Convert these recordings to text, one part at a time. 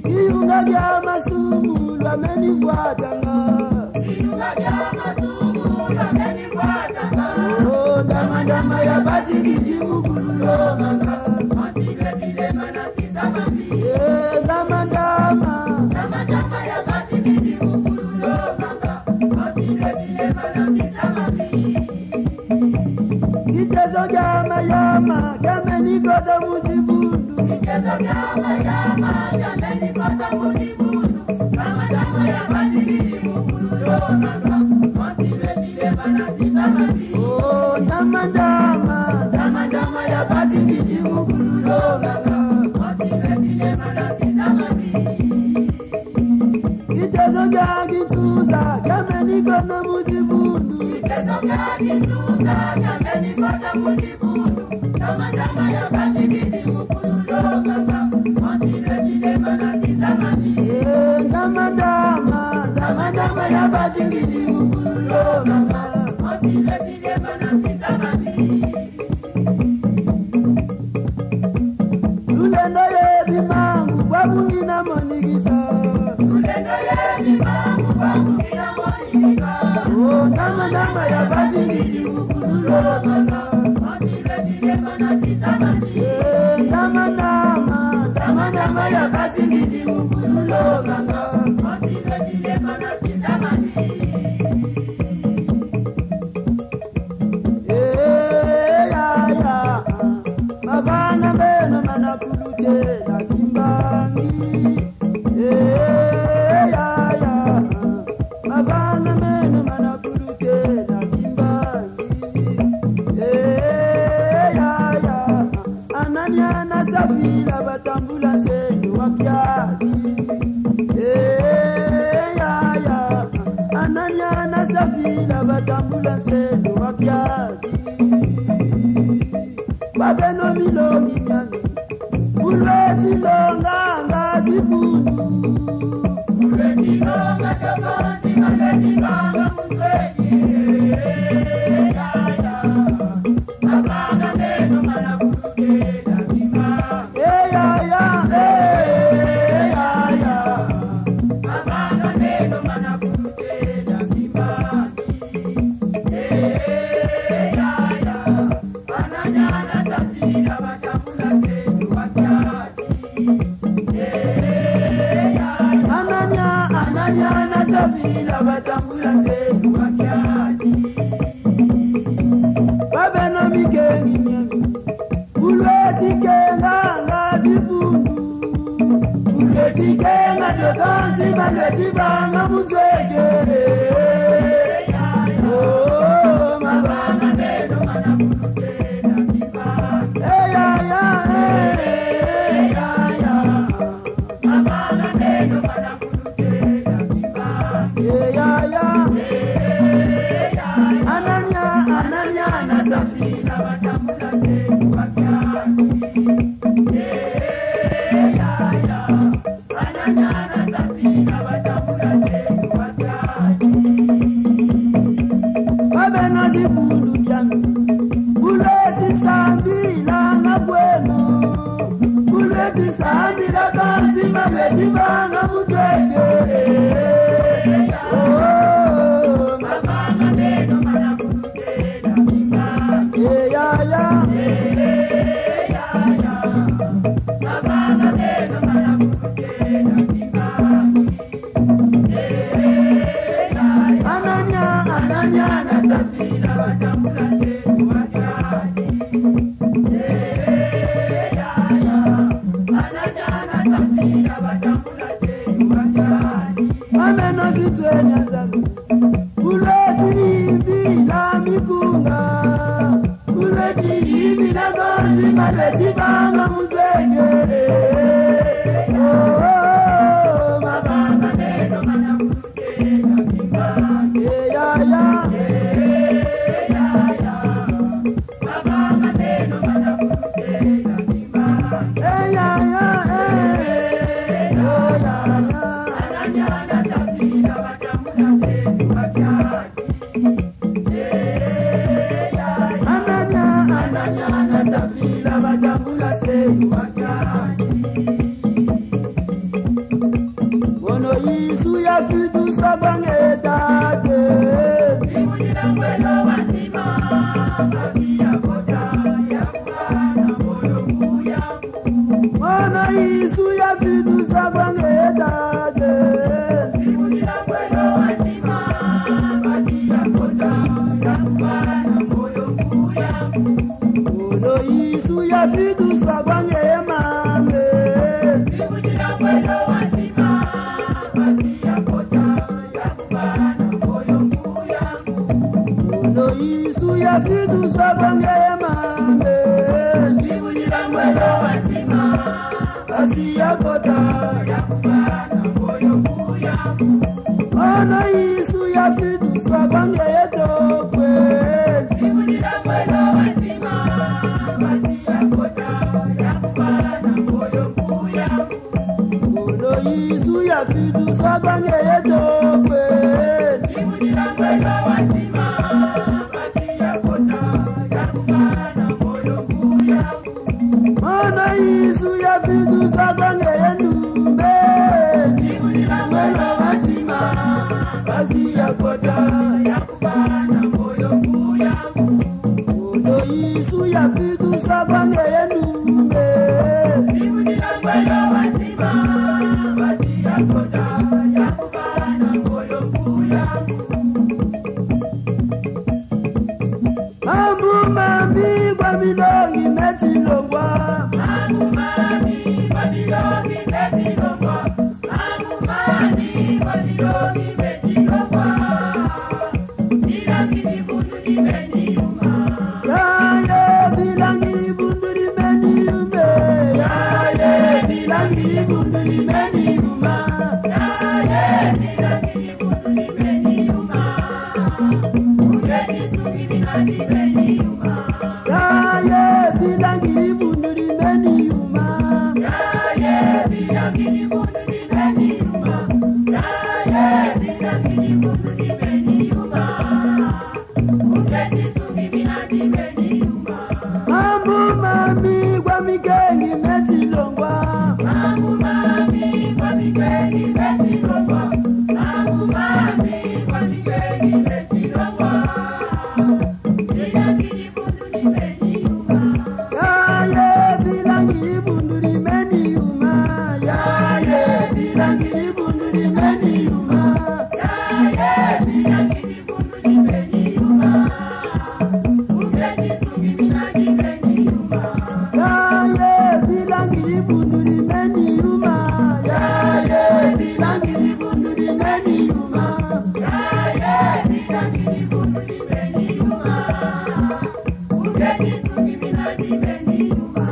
Iunga ya masumu lameni fuatanga. Oh, dama dama ya bati bijimu kululonga. Dama dama ya bati bijimu kululonga. Itezo jama yama jameni koda mujibundu. Itezo jama yama jameni koda mujibundu. Dama ya bati bijimu kululonga. Oh, dama dama ya bati bijimu kululonga. Itezo jagi tuza jameni koda mujibundu. Itezo jagi tuza jameni koda mujibundu. Dama ya bati bijimu kululonga. Dama ya bati bijimu kululonga. Ulendo ye bimangu babu nina monigisa. Ulendo ye bimangu babu nina monigisa. Oh, dama ya bati bijimu kululonga. Dama ya bati bijimu kululonga. Mavana beno manakuluke na kimbangi. Mavana beno manakuluke na kimbangi. Anania na Safira batambula senu wakiadi. Anania na Safira batambula senu wakiadi. Babeno milongi nyani Ulweti longa ngati bundu. Ulweti longa tokozi Ulweti longa mzwenye. Abanga neno mana kukeda kima. Abanga neno mana kukeda kima. Ananyana Safira batambula senu wakiadi. Ananyana Safira batambula senu wakiadi. Babeno mikengi nyangu Ulweti kenga ngati bundu. Ulweti kenga tokansi Ulweti banga muzwege. Oh, mabanga neno mana kulukeda kima. Mabanga neno mana kulukeda kima. Ananya na Safira batambula senu wakiadi. Ananya na Safira batambula senu wakiadi. Babena jibundu jangu Ulweti Sambila na bueno. Ulweti Sambila kansi Ulweti banga muzwege. Oh, mabanga neno mana kulukeda kima. Mabanga neno mana kulukeda kima. Ananya na Safira batambula senu wakiadi. Ananya na Safira batambula senu wakiadi. Ameno zitweni azalu Ulweti hivi la mikunga. Ulweti hivi la gosi Ulweti banga muzwege. Oh, mabanga neno mana kulukeda kima. Mabanga neno mana kulukeda kima. Ananya na Safira batambula senu wakiadi. Ananya na Safira batambula senu wakiadi. Ono Isu ya fitu sabangedade. Imudila mwelo watima, basi ya kota ya mwana moyo kuyangu. Ono Isu ya fitu sabangedade. Imudila mwelo watima, basi ya kota ya mwana moyo kuyangu. Ono Isu ya fitu sabangedade. Imudila mwelo watima, basi ya kota ya mwana moyo kuyangu. Ono Isu ya fitu sabangedade. Imudila mwelo watima, Basi ya kota ya mwana moyo kuyangu. Ono Isu ya fitu sabangedade. Imudila mwelo watima, basi ya kota ya mwana moyo kuyangu. Ono Isu ya fitu sabangedade. Imudila mwelo watima, basi ya kota ya mwana moyo kuyangu. Ono Isu ya fitu sabangedade. Imudila mwelo watima, Basi ya kota ya mwana moyo kuyangu. Ono Isu ya fitu sabangedade. Imudila mwelo watima, basi ya kota ya mwana moyo kuyangu. Mambu mami kwa milongi metilongwa. Mamu mami, Babiloni metilongwa. Mamu mami, Babiloni metilongwa. Nilakini bundu nimeniuma. Yaye bilangi bunduri meniume. Yaye bilangi bunduri meniuma. Yaye, nilakini bundu nimeniuma. Ungeni sugi mina nimeniuma. Yaye bilangi bunduri meniuma. Yaye, nilakini bundu nimeniuma. Yaye, nilakini bundu nimeniuma. Ungeni sugi mina nimeniuma. Mambu mami kwa mikengi metilongwa. Mamu mami, kwa mikeni metilongwa. Mamu mami, kwa mikeni metilongwa. Nilakini bundu nimeniuma. Yaye bilangi bunduri meniuma. Yaye bilangi bunduri meniuma. Yaye, nilakini bundu nimeniuma. Ungeni sugi mina nimeniuma. Yaye bilangi bunduri meniuma. Yaye bilangi bunduri meniuma. Yaye, nilakini bundu nimeniuma. Ungeni sugi mina nimeniuma.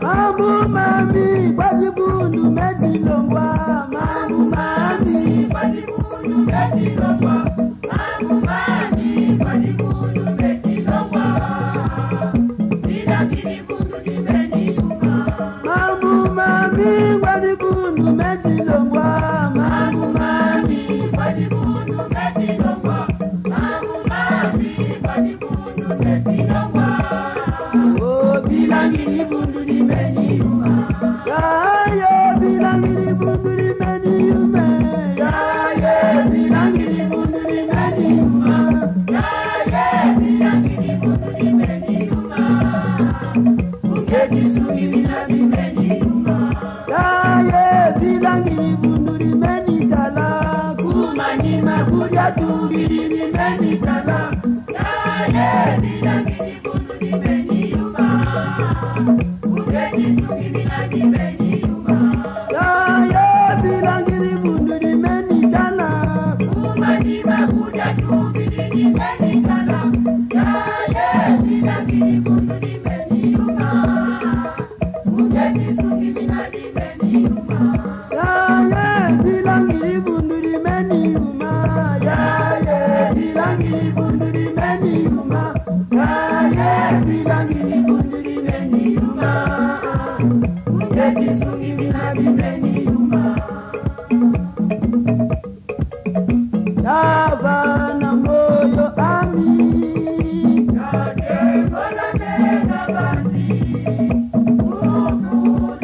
Mambu mami kwa jibundu metilongwa. Mambu mami Badibundu metilongwa. Mamu mami, badibundu metilongwa. Nilakini bundu nimeniuma. Mambu mami kwa jibundu metilongwa. Mambu mami Badibundu metilongwa. Mamu mami, badibundu metilongwa. oh bilangi Bundu nimeniuma. Yaye bilangi bunduri meniuma. Yaye bilangi bunduri meniuma. Yaye, nilakini bundu nimeniuma. Ungeni sugi mina nimeniuma. Yaye bilangi bunduri menitala. Kumanyima kulya tubiri menitala. Yaye, nilakini bundu nimeniuma. Ungeni sugi mina nimeniuma. Yaye bilangi bunduri menitala. Kumanyima kuja tubiri nimenikala. Yaye, nilakini bundu nimeniuma. Ungeni sugi mina nimeniuma. Yaye bilangi bunduri meniuma. Yaye bilangi bunduri meniuma. Yaye bilangi bunduri meniuma. Ungeni sugi mina nimeniuma. Yavana moyo ami. Yake kola tena basi. Mungu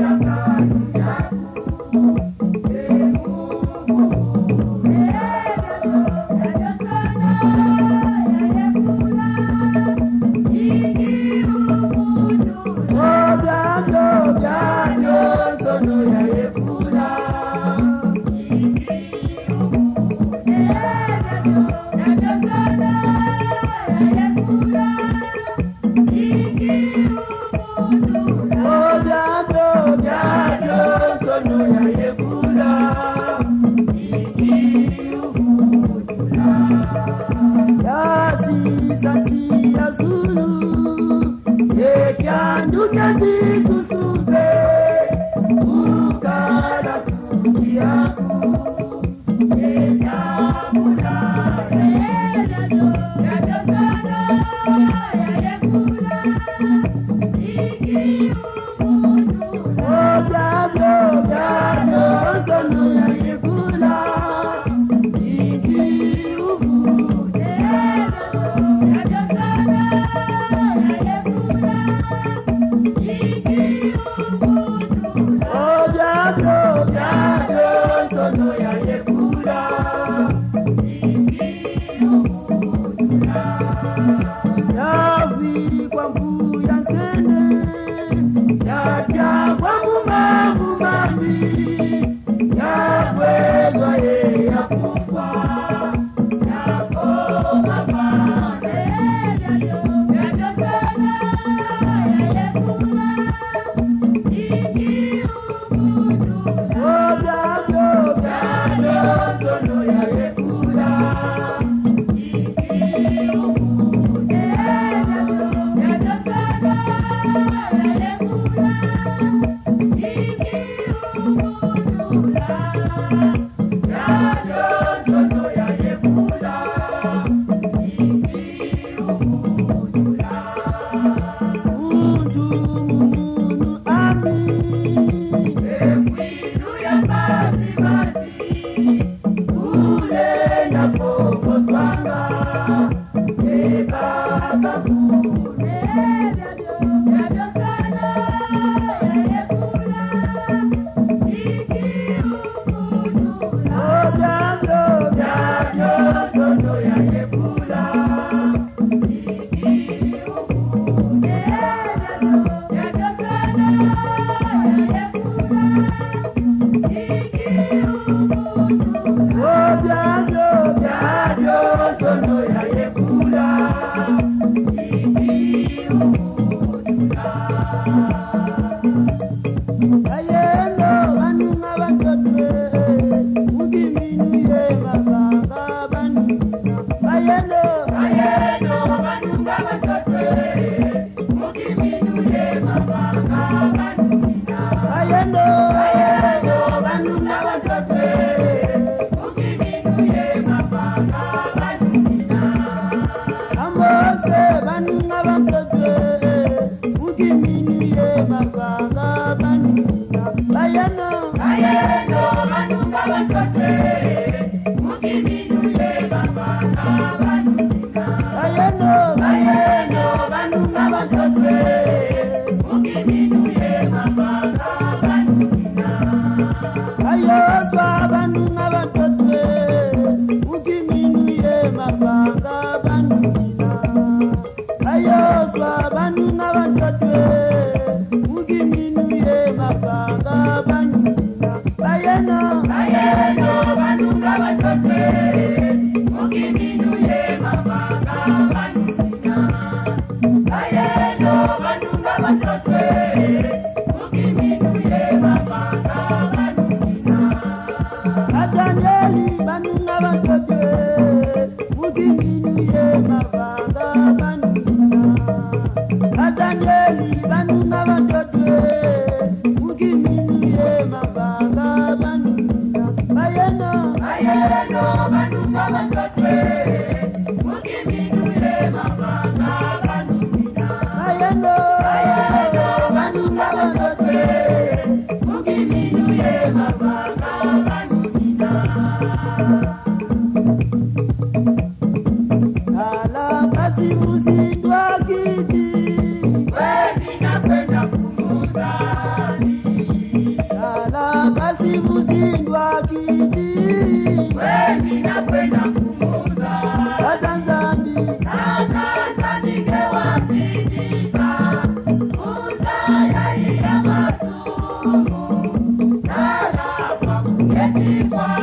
Kwa